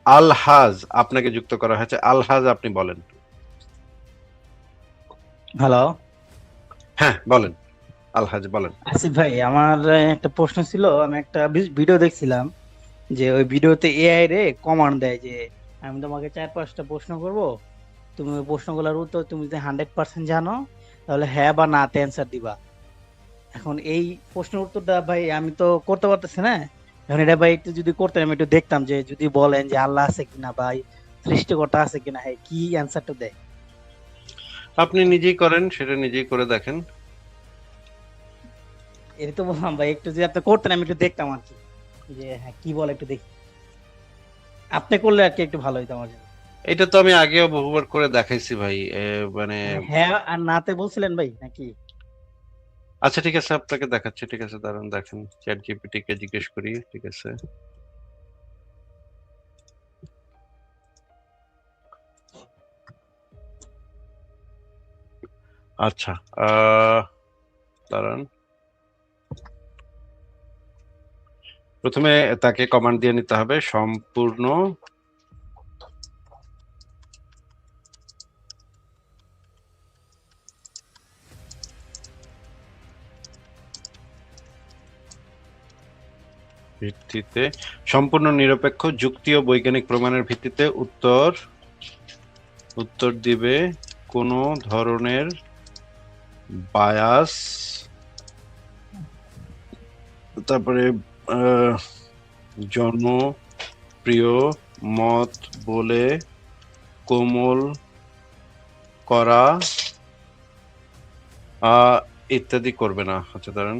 আলহাজ আপনাকে যুক্ত করা হয়েছে। আলহাজ, আপনি বলেন। হ্যালো হ্যাঁ বলেন, আলহাজ বলেন। আসিফ ভাই, আমার একটা প্রশ্ন ছিল। আমি একটা ভিডিও দেখছিলাম যে ওই ভিডিওতে এআই রে কমান্ড দেয় যে আমি তোমাকে 4-5টা প্রশ্ন করব, তুমি ওই প্রশ্নগুলোর উত্তর তুমি যদি 100% জানো তাহলে হ্যাঁ বা না তে অ্যান্সার দিবা। এখন এই প্রশ্নের উত্তরটা ভাই আমি তো করতে পারতেছি না। এখন এটা ভাই একটু যদি করতেন আমি একটু দেখতাম যে যদি বলেন যে আল্লাহ আছে কিনা বা সৃষ্টিকর্তা আছে কিনা, হ্যাঁ কি অ্যান্সারটা দেয়। আপনি নিজেই করেন, সেটা নিজেই করে দেখেন। এটা তো বললাম ভাই, একটু যদি আপনি করতেন আমি একটু দেখতাম আর কি, যে হ্যাঁ কি বলে একটু দেখি। আপনি করলে আর কি একটু ভালো হইতো আমার জন্য। এটা তো আমি আগেও বহুবার করে দেখাইছি ভাই, মানে। মানে হ্যাঁ আর নাতে বলছিলেন ভাই নাকি? আচ্ছা ঠিক আছে, আপনাকে দেখাচ্ছি। ঠিক আছে, দাঁড়ান, দেখেন, চ্যাট জিপিটি কে জিজ্ঞেস করি। ঠিক আছে, আচ্ছা, দাঁড়ান। প্রথমে তাকে কমান্ড দিয়ে নিতে হবে সম্পূর্ণ ভিত্তিতে, সম্পূর্ণ নিরপেক্ষ যুক্তি ও বৈজ্ঞানিক প্রমাণের ভিত্তিতে উত্তর দিবে, কোনো ধরনের বায়াস, তারপরে আহ, জনপ্রিয় মত বলে কোমল করা ইত্যাদি করবে না। আচ্ছা দাঁড়ান,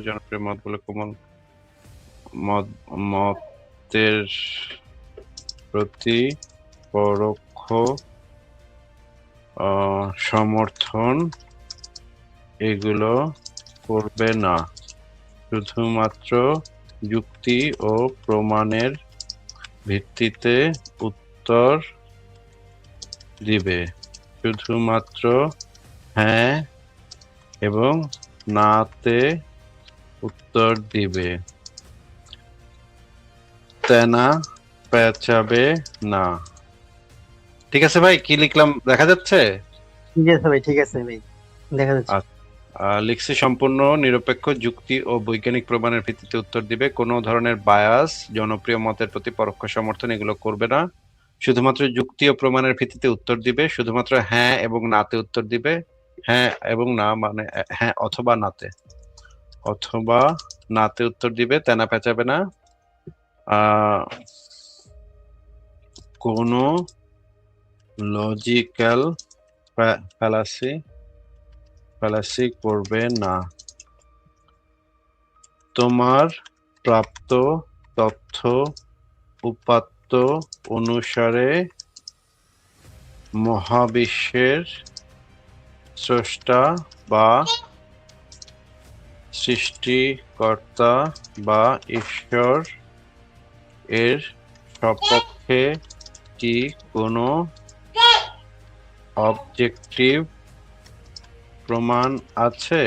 জনপ্রিয় মত বলে কোমল মতের প্রতি পরোক্ষ সমর্থন এগুলো করবে না, শুধুমাত্র যুক্তি ও প্রমাণের ভিত্তিতে উত্তর দিবে, শুধুমাত্র হ্যাঁ এবং নাতে উত্তর দিবে, তেনা পেঁচাবে না। ঠিক আছে ভাই, কি লিখলাম দেখা যাচ্ছে? ঠিক আছে ভাই, ঠিক আছে ভাই, দেখা যাচ্ছে। লিখছি সম্পূর্ণ নিরপেক্ষ যুক্তি ও বৈজ্ঞানিক প্রমাণের ভিত্তিতে উত্তর দিবে, কোনো ধরনের বায়াস, জনপ্রিয় মতের প্রতি পরোক্ষ সমর্থন এগুলো করবে না, শুধুমাত্র যুক্তি ও প্রমাণের ভিত্তিতে উত্তর দিবে, শুধুমাত্র হ্যাঁ এবং নাতে উত্তর দিবে। হ্যাঁ এবং না মানে হ্যাঁ অথবা নাতে উত্তর দিবে, তেনা পেঁচাবে না, আহ কোনো লজিক্যাল ফ্যালাসি করবে না, তোমার প্রাপ্ত তথ্য উপাত্ত অনুসারে মহাবিশ্বের স্রষ্টা বা সৃষ্টিকর্তা বা ঈশ্বর এর সপক্ষে কি কোনো অবজেক্টিভ প্রমাণ আছে?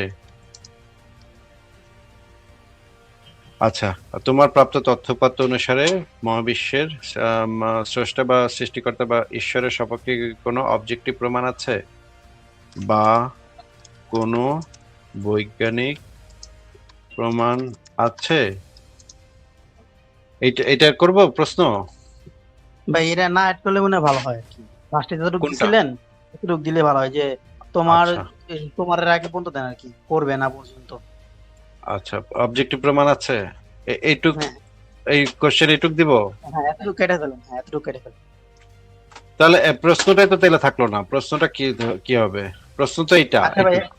আচ্ছা, তোমার প্রাপ্ত তথ্যপাত্র অনুসারে মহাবিশ্বের স্রষ্টা বা সৃষ্টিকর্তা বা ঈশ্বরের সপক্ষে কোনো অবজেক্টিভ প্রমাণ আছে বা কোনো বৈজ্ঞানিক প্রমাণ আছে? এটা করব প্রশ্ন। ভাই এটা না অ্যাড করলে মনে হয় ভালো হয় আর কি। লাস্টে যতটুকু কোনটা? দিছিলেন ততটুকু দিলে ভালো হয়, যে তোমার আচ্ছা তোমার এর আগে পর্যন্ত দেন আর কি, করবে না পর্যন্ত। আচ্ছা, অবজেক্টিভ প্রমাণ আছে, এইটুক, হ্যাঁ এই কোশ্চেন এইটুক দিব। হ্যাঁ, এতটুকু কেটে ফেলেন, হ্যাঁ এতটুকু কেটে ফেলেন। তাহলে প্রশ্নটাই তো তাহলে থাকলো না, প্রশ্নটা কি কি হবে? প্রশ্ন তো এইটা আচ্ছা ভাই, এইটুক।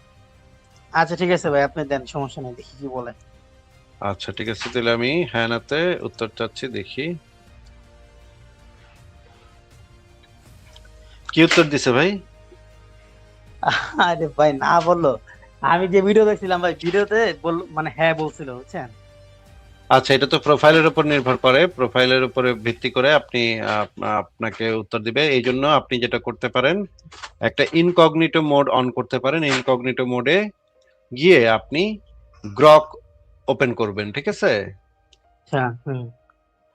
আচ্ছা ঠিক আছে ভাই, আপনি দেন, সমস্যা নেই, দেখি কি বলেন। আচ্ছা ঠিক আছে, তাহলে আমি হ্যাঁ নাতে উত্তর চাচ্ছি, দেখি কি উত্তর দিছে ভাই। আরে ভাই না বললো, আমি যে ভিডিও দেখছিলাম ভাই, ভিডিওতে বল মানে হ্যাঁ বলছিল বুঝছেন। আচ্ছা, এটা তো প্রোফাইলের উপর নির্ভর করে, প্রোফাইলের উপরে ভিত্তি করে আপনি আপনাকে উত্তর দিবে। এই জন্য আপনি যেটা করতে পারেন, একটা ইনকগনিটো মোড অন করতে পারেন। ইনকগনিটো মোডে গিয়ে আপনি গ্রক ওপেন করবেন, ঠিক আছে? আচ্ছা। হুম।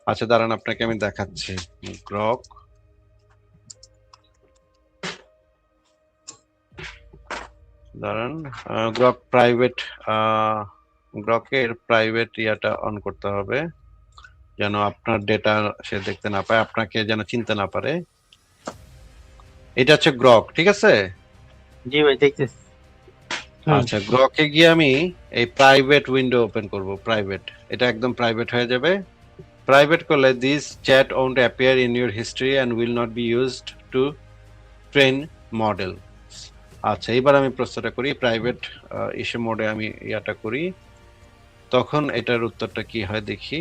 আচ্ছা দাঁড়ান, আপনাকে আমি দেখাচ্ছি। গ্রক, দাঁড়ান, গ্রক প্রাইভেট, গ্রকের প্রাইভেট ইয়াটা অন করতে হবে, যেন আপনার ডেটা সে দেখতে না পায়, আপনাকে যেন চিনতে না পারে। এটা হচ্ছে গ্রক, ঠিক আছে? জি ভাই, দেখতেছি। হুম। আচ্ছা, গ্রকে গিয়ে আমি এই প্রাইভেট উইন্ডো ওপেন করব, প্রাইভেট, এটা একদম প্রাইভেট হয়ে যাবে। প্রাইভেট করলে this chat won't appear in your history and will not be used to train model. আচ্ছা, এবার আমি প্রশ্নটা করি, প্রাইভেট ইস্যু মোডে আমি ইয়াটা করি, তখন এটার উত্তরটা কি হয় দেখি।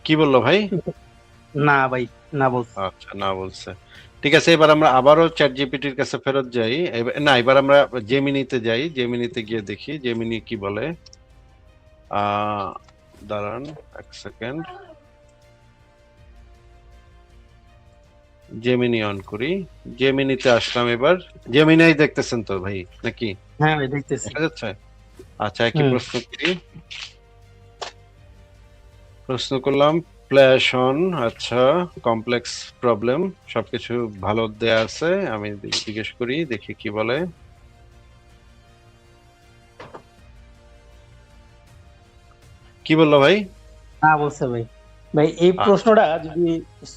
কি বললো ভাই? না ভাই, না বলছি। আচ্ছা, না বলছে। ঠিক আছে, এবার আমরা আবারও চ্যাট জিপিটির কাছে ফেরত যাই। না, এবার আমরা জেমিনিতে যাই, জেমিনিতে গিয়ে দেখি জেমিনি কি বলে। আহ দাঁড়ান এক সেকেন্ড, জেমিনি অন করি। জেমিনিতে আসলাম এবার। জেমিনাই দেখতেছেন তো ভাই নাকি? হ্যাঁ ভাই, দেখতেছি। দেখা যাচ্ছে? আচ্ছা, একই হুম। প্রশ্ন করি, প্রশ্ন করলাম ফ্ল্যাশ অন। আচ্ছা, কমপ্লেক্স প্রবলেম, সবকিছু ভালো দেয়া আছে, আমি জিজ্ঞেস করি দেখি কি বলে। কি বললো ভাই? না বলছে ভাই। ভাই এই প্রশ্নটা যদি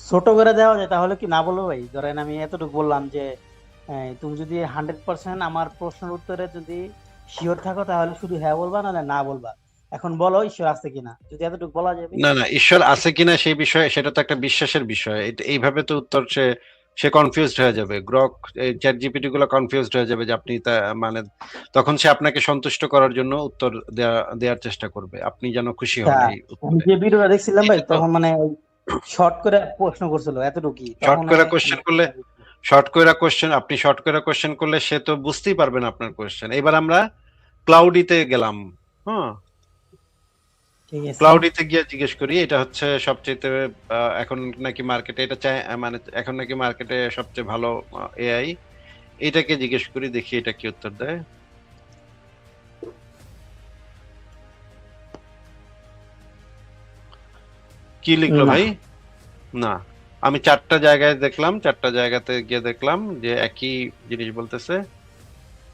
ছোট করে দেওয়া যায় তাহলে কি না বলবো ভাই? ধরেন আমি এতটুকু বললাম যে তুমি যদি 100% আমার প্রশ্নের উত্তরে যদি শিওর থাকো তাহলে শুধু হ্যাঁ বলবা, নাহলে না বলবা। এখন বলো ঈশ্বর আছে কিনা, যদি এতটুকু বলা যাবে। না না, ঈশ্বর আছে কিনা সেই বিষয়ে, সেটা তো একটা বিশ্বাসের বিষয়। এইভাবে তো উত্তর সে সে কনফিউজড হয়ে যাবে। গ্রক, চ্যাট জিপিটি গুলো কনফিউজড হয়ে যাবে যে আপনি তা মানে, তখন সে আপনাকে সন্তুষ্ট করার জন্য উত্তর দেওয়ার চেষ্টা করবে, আপনি যেন খুশি আচ্ছা, হন এই আমি উত্তরে। যে ভিডিওটা দেখছিলাম ভাই এটা তো তখন মানে শর্ট করে প্রশ্ন করছিল এতটুকুই, শর্ট তখন করে মানে কোশ্চেন করলে, আপনি শর্ট করে কোশ্চেন করলে সে তো বুঝতেই পারবে না আপনার কোশ্চেন। এবার আমরা ক্লাউডিতে গেলাম। হ্যাঁ, ঠিক আছে। ক্লাউডিতে গিয়ে জিজ্ঞেস করি, এটা হচ্ছে সবচেয়ে এখন নাকি মার্কেটে এটা চাই, মানে এখন নাকি মার্কেটে সবচেয়ে ভালো এআই। এটাকে জিজ্ঞেস করি দেখি এটা কি উত্তর দেয়। কি লিখলো না। ভাই? না, আমি চারটা জায়গায় দেখলাম, চারটা জায়গাতে গিয়ে দেখলাম যে একই জিনিস বলতেছে।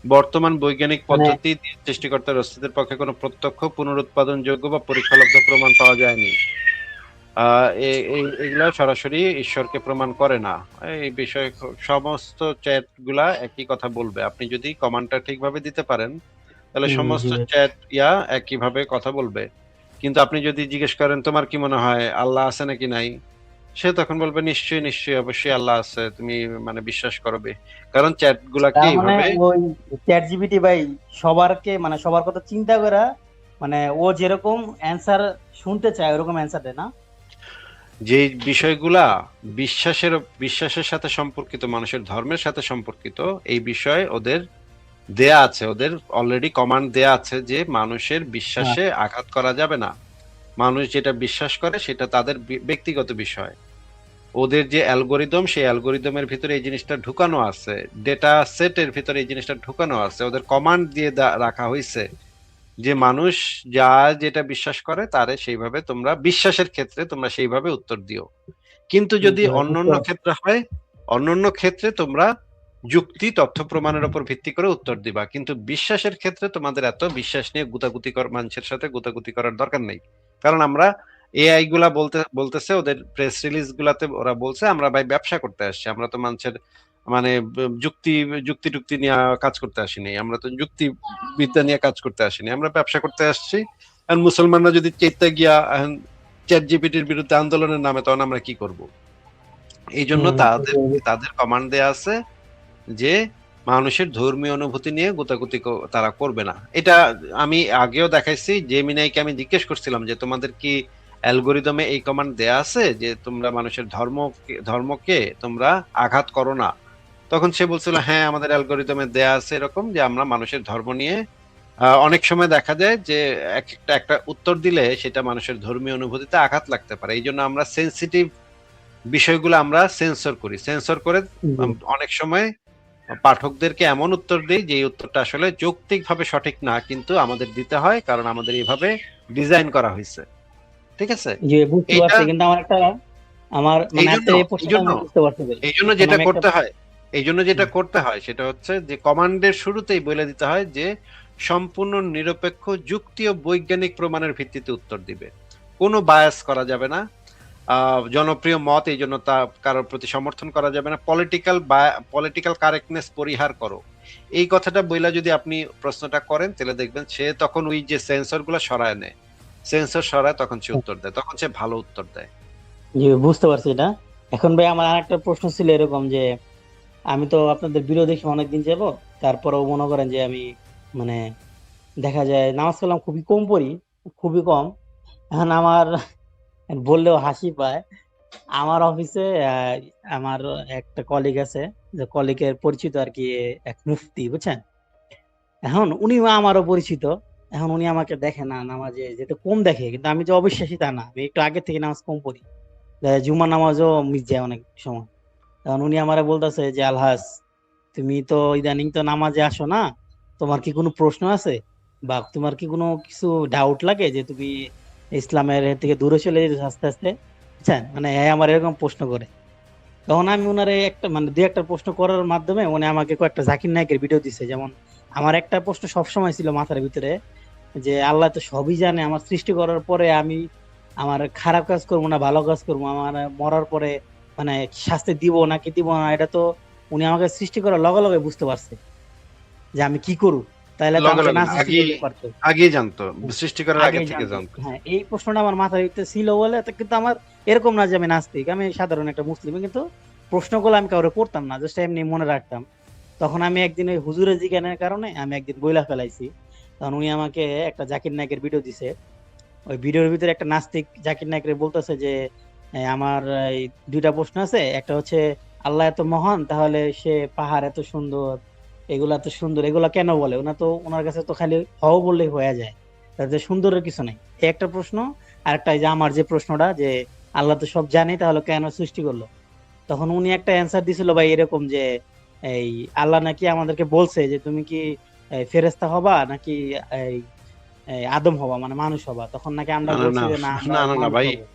বর্তমান বৈজ্ঞানিক মানে পদ্ধতি দিয়ে সৃষ্টিকর্তার অস্তিত্বের পক্ষে কোনো প্রত্যক্ষ পুনরুৎপাদনযোগ্য বা পরীক্ষালব্ধ প্রমাণ পাওয়া যায়নি। এগুলা সরাসরি ঈশ্বরকে প্রমাণ করে না। এই বিষয়ে সমস্ত চ্যাট গুলা একই কথা বলবে, আপনি যদি কমান্ডটা ঠিকভাবে দিতে পারেন তাহলে জি সমস্ত ভাই। চ্যাট একই ভাবে কথা বলবে। কিন্তু আপনি যদি জিজ্ঞেস করেন তোমার কি মনে হয় আল্লাহ আছে নাকি নাই, সে তখন বলবে নিশ্চয়ই নিশ্চয়ই অবশ্যই আল্লাহ আছে, তুমি মানে বিশ্বাস করবে। কারণ চ্যাট গুলাকে তার মানে এইভাবে, ওই চ্যাট জিপিটি ভাই মানে সবার কথা চিন্তা করে, মানে ও যেরকম অ্যান্সার শুনতে চায় ওরকম অ্যান্সার দেয় না। যে বিষয়গুলা বিশ্বাসের সাথে সম্পর্কিত, মানুষের ধর্মের সাথে সম্পর্কিত, এই বিষয়ে ওদের দেয়া আছে, ওদের অলরেডি কমান্ড দেয়া আছে যে মানুষের হ্যাঁ। বিশ্বাসে আঘাত করা যাবে না। মানুষ যেটা বিশ্বাস করে সেটা তাদের ব্যক্তিগত বিষয়। ওদের যে অ্যালগোরিদম, সেই অ্যালগোরিদমের ভিতরে এই জিনিসটা ঢুকানো আছে, ডেটা সেটের ভিতরে এই জিনিসটা ঢুকানো আছে, ওদের কমান্ড দিয়ে রাখা হয়েছে যে মানুষ যা যেটা বিশ্বাস করে তারে সেইভাবে তোমরা, বিশ্বাসের ক্ষেত্রে তোমরা সেইভাবে উত্তর দিও। কিন্তু যদি জি ভাই, বুঝতে অন্যান্য পারছি। ক্ষেত্রে হয়, অন্যান্য ক্ষেত্রে তোমরা যুক্তি তথ্য প্রমাণের উপর ভিত্তি করে উত্তর দিবা। কিন্তু বিশ্বাসের ক্ষেত্রে তোমাদের এত বিশ্বাস নিয়ে মানুষের সাথে গুতাগুতি করার দরকার নেই। কারণ আমরা এআই গুলা বলতেছে, ওদের প্রেস রিলিজ গুলাতে ওরা বলছে আমরা ভাই ব্যবসা করতে আসছি, আমরা তো মানুষের মানে যুক্তি যুক্তি টুক্তি নিয়ে কাজ করতে আসিনি, আমরা তো যুক্তি বিদ্যা নিয়ে কাজ করতে আসিনি, আমরা ব্যবসা করতে আসছি। আর মুসলমানরা যদি চেতে গিয়া চ্যাট জিপিটির বিরুদ্ধে আন্দোলনের নামে, তখন আমরা কি করব? এই জন্য তাদের হুম। তাদের কমান্ড দেয়া আছে যে মানুষের ধর্মীয় অনুভূতি নিয়ে গোতাগুতি তারা করবে না। এটা আমি আগেও দেখাইছি, জেমিনাইকে আমি জিজ্ঞেস করছিলাম যে তোমাদের কি অ্যালগোরিদমে এই কমান্ড দেয়া আছে যে তোমরা মানুষের ধর্মকে তোমরা আঘাত করো না? তখন সে বলছিল হ্যাঁ আমাদের অ্যালগোরিদমে দেয়া আছে এরকম, যে আমরা মানুষের ধর্ম নিয়ে অনেক সময় দেখা যায় যে একটা উত্তর দিলে সেটা মানুষের ধর্মীয় অনুভূতিতে আঘাত লাগতে পারে, এই জন্য আমরা সেন্সিটিভ বিষয়গুলো আমরা সেন্সর করি, সেন্সর করে জি। অনেক সময় পাঠকদেরকে এমন উত্তর দেই যে এই উত্তরটা আসলে যৌক্তিকভাবে সঠিক না, কিন্তু আমাদের দিতে হয় কারণ আমাদের এইভাবে ডিজাইন করা হয়েছে। ঠিক আছে? জি বুঝতে এইটা পারছি, কিন্তু আমার এই মানে জন্য আপনার এই এই প্রশ্নটা জন্য আমি বুঝতে পারছি ভাই। এই জন্য এখন যেটা আমি একটা করতে হয় যেটা হুম, করতে হয় সেটা হচ্ছে যে কমান্ডের শুরুতেই বলে দিতে হয় যে সম্পূর্ণ নিরপেক্ষ যুক্তি ও বৈজ্ঞানিক প্রমাণের ভিত্তিতে উত্তর দিবে। কোনো বায়াস করা যাবে না। জনপ্রিয় মত এই জন্য তা কারোর প্রতি সমর্থন করা যাবে না। পলিটিক্যাল কারেক্টনেস পরিহার করো। এই কথাটা বইলা যদি আপনি প্রশ্নটা করেন তাহলে দেখবেন সে তখন ওই যে সেন্সর গুলা সরায় নেয়। সেন্সর সরায় তখন সে উত্তর দেয়। তখন সে ভালো উত্তর দেয়। জি বুঝতে পারছি এটা। এখন ভাই আমার আরেকটা প্রশ্ন ছিল এরকম যে আমি তো আপনাদের ভিডিও দেখি অনেকদিন যাবো, তারপরেও মনে করেন যে আমি মানে দেখা যায় নামাজ কালাম খুবই কম পড়ি, খুবই কম। এখন আমার বললেও হাসি পায়। আমার অফিসে আমার একটা কলিগ আছে, যে কলিগের পরিচিত আর কি, এক মুফতি বুঝছেন। এখন উনিও আমারও পরিচিত। এখন উনি আমাকে দেখে না নামাজে যেতে কম দেখে, কিন্তু আমি যে অবিশ্বাসী তা না, আমি একটু আগে থেকে নামাজ কম পড়ি। জুমার নামাজও মিস যায় অনেক সময়। তখন উনি আমারে বলতেছে যে আলহাস, তুমি তো ইদানিং তো নামাজে আসো না, তোমার কি কোনো প্রশ্ন আছে বা তোমার কি কোনো কিছু ডাউট লাগে যে তুমি ইসলামের এর থেকে দূরে চলে যেতে আস্তে আস্তে, বুঝছেন, মানে হ্যাঁ আমার এরকম প্রশ্ন করে। তখন আমি ওনারে একটা মানে দুই একটা প্রশ্ন করার মাধ্যমে উনি আমাকে কয়েকটা জাকির নায়কের ভিডিও দিছে। যেমন আমার একটা প্রশ্ন সবসময় ছিল মাথার ভিতরে, যে আল্লাহ তো সবই জানে, আমার সৃষ্টি করার পরে আমি আমার খারাপ কাজ করবো না ভালো কাজ করবো, আমার মরার পরে মানে শাস্তি দিব নাকি দিব না, এটা তো উনি আমাকে সৃষ্টি করার লগে লগে বুঝতে পারছে যে আমি কি করব। তাহলে তো লগে, আমাকে লগে না না। সৃষ্টি করতে পারতো। আগেই জানতো। হ্যাঁ, সৃষ্টি করার আগে আগেই থেকে জানতো। জানতো। হ্যাঁ, এই প্রশ্নটা আমার মাথার ভিতরে ছিল বলে কিন্তু আমার এরকম না যে আমি নাস্তিক, আমি সাধারণ একটা মুসলিম, কিন্তু প্রশ্নগুলো আমি কাউরে করতাম না, জাস্ট এমনি মনে রাখতাম। তখন আমি একদিন ওই হুজুরের জিজ্ঞাসার কারণে আমি একদিন বইলা ফেলাইছি। তখন উনি আমাকে একটা জাকির নায়কের ভিডিও দিছে। ওই ভিডিওর ভিতরে একটা নাস্তিক জাকির নায়কের বলতেছে যে আমার এই দুইটা প্রশ্ন আছে, একটা হচ্ছে আল্লাহ এত মহান, তাহলে সে পাহাড় এত সুন্দর, এগুলা এত সুন্দর, এগুলা কেন বলে? ওনা তো ওনার কাছে তো খালি হও বললেই হয়ে যায়, তাতে সুন্দরের কিছু নাই। এই একটা প্রশ্ন। আর একটা এই যে আমার যে প্রশ্নটা যে আল্লাহ তো সব জানে, তাহলে কেন সৃষ্টি করলো? তখন উনি একটা অ্যান্সার দিছিল ভাই এরকম যে এই আল্লাহ নাকি আমাদেরকে বলছে যে তুমি কি ফেরেশতা হবা নাকি এই এই আদম হবা, মানে মানুষ হবা। তখন নাকি না, আমরা না, বলছি না, যে না আমরা না, না, না মানুষ ভাই। হবো।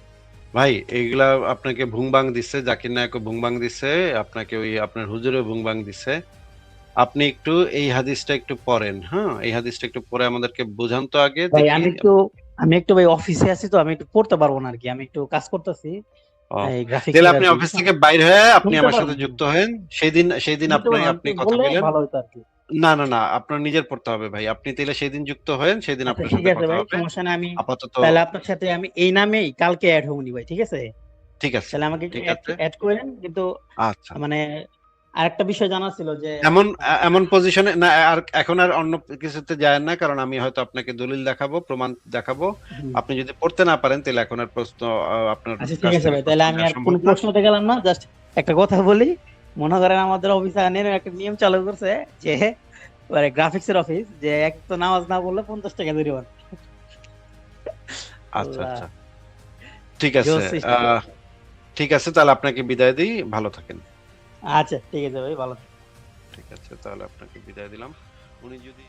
ভাই এইগুলা আপনাকে ভুংবাং দিচ্ছে, জাকির নায়কও ভুংবাং দিচ্ছে, আপনাকে ওই আপনার হুজুরও ভুংবাং দিচ্ছে। আপনি একটু এই হাদিসটা একটু পড়েন, হ্যাঁ? এই হাদিসটা একটু পড়ে আমাদেরকে বুঝান তো আগে ভাই দেখি। আমি একটু ভাই অফিসে আছি, তো আমি একটু পড়তে পারবো না আর কি, আমি একটু কাজ করতেছি ও, এই তাহলে গ্রাফিক্সের আর আপনি কি, অফিস বুঝছেন। থেকে বাইর হয়ে আপনি শুনতে আমার সাথে পারবেন, যুক্ত হন। সেদিন শুনতে আপনি পারবেন, আপনি একটু কথা বললে বলেন। ভালো হতো আর কি। না, না, না, আপনার নিজের পড়তে হবে ভাই। আপনি তাহলে সেদিন যুক্ত হন, সেদিন আচ্ছা আপনার ঠিক সাথে আছে কথা ভাই, হবে। সমস্যা নেই। আমি আপাতত তাহলে আপনার সাথে আমি এই নামেই কালকে অ্যাড হবনি ভাই, ঠিক আছে? ঠিক আছে, তাহলে আমাকে একটু ঠিক অ্যাড আছে। অ্যাড করেন কিন্তু। আচ্ছা। মানে আরেকটা বিষয় জানা ছিল যে এমন মানে এমন পজিশনে না, আর এখন আর অন্য কিছুতে যায় না, কারণ আমি হয়তো আপনাকে দলিল দেখাবো, প্রমাণ দেখাবো। হুম, আপনি যদি পড়তে না পারেন তাহলে এখন আর প্রশ্ন আপনার আচ্ছা ঠিক কাছ আছে থেকে ভাই, প্রশ্ন তাহলে আমি নেওয়া আর সম্ভব কোনো না। প্রশ্নতে গেলাম না, জাস্ট একটা কথা বলি। মনে করেন আমাদের অফিসারের একটা নিয়ম চালু করছে যে মানে গ্রাফিক্সের অফিস, যে এক তো নামাজ না পড়লে 50 টাকা জরিমানা। আচ্ছা, আল্লাহ, আচ্ছা। ঠিক আছে। জোস সিস্টেম। আহ ঠিক আছে, তাহলে আপনাকে বিদায় দিই। ভালো থাকেন। আচ্ছা ঠিক আছে ভাই, ভালো। ঠিক আছে, তাহলে আপনাকে বিদায় দিলাম। উনি যদি